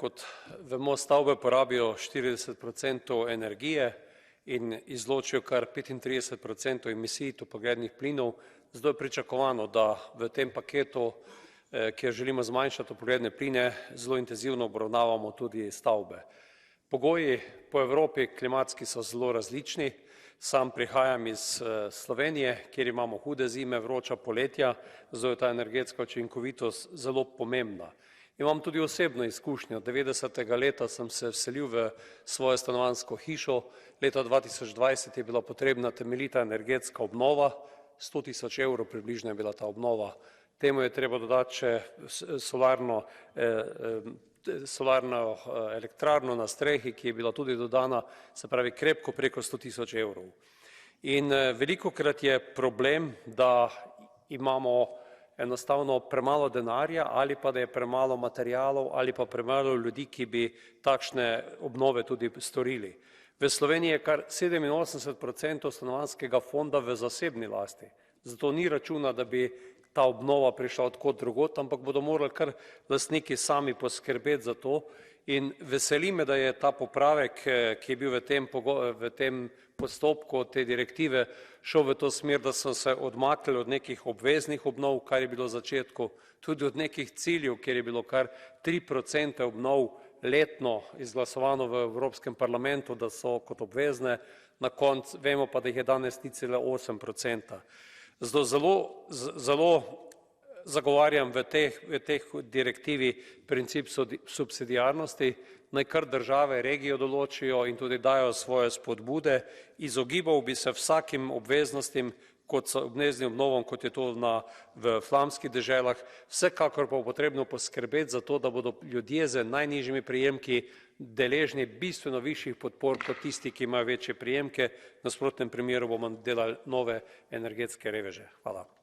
kot vemo, stavbe porabijo 40% energije in izločijo kar 35% emisij toplogrednih plinov, zato je pričakovano, da v tem paketu, kjer želimo zmanjšati toplogredne pline, zelo intenzivno obravnavamo tudi stavbe. Pogoji po Evropi klimatski so zelo različni. Sam prihajam iz Slovenije, kjer imamo hude zime, vroča poletja, zato je ta energetska učinkovitost zelo pomembna. Imam tudi osebno izkušnjo. 90. leta sem se vselil v svojo stanovanjsko hišo, leta 2020 je bila potrebna temeljita energetska obnova, 100 000 € približno je bila ta obnova. Temu je treba dodati še solarno elektrarno na strehi, ki je bila tudi dodana, se pravi krepko preko 100 000 €. In velikokrat je problem, da imamo enostavno premalo denarja ali pa da je premalo materialov ali pa premalo ljudi, ki bi takšne obnove tudi storili. V Sloveniji je kar 87% stanovanjskega fonda v zasebni lasti, zato ni računa, da bi ta obnova prišla od kod drugod, ampak bodo morali kar lastniki sami poskrbeti za to. In veseli me, da je ta popravek, ki je bil v tem postopku te direktive, šel v to smer, da so se odmaknili od nekih obveznih obnov, kar je bilo v začetku, tudi od nekih ciljev, kjer je bilo kar 3% obnov letno izglasovano v Evropskem parlamentu, da so kot obvezne, na koncu vemo pa, da jih je danes 0,8%. Zato zelo zagovarjam v teh direktivi princip subsidiarnosti, naj kar države, regije določijo in tudi dajo svoje spodbude. Izogibal bi se vsakim obveznostim, kot so obveznim obnovom, kot je to v flamskih deželah. Vsekakor pa bo potrebno poskrbeti za to, da bodo ljudje z najnižjimi prejemki deležni bistveno višjih podpor kot tisti, ki imajo večje prejemke. V nasprotnem primeru bomo delali nove energetske reveže. Hvala.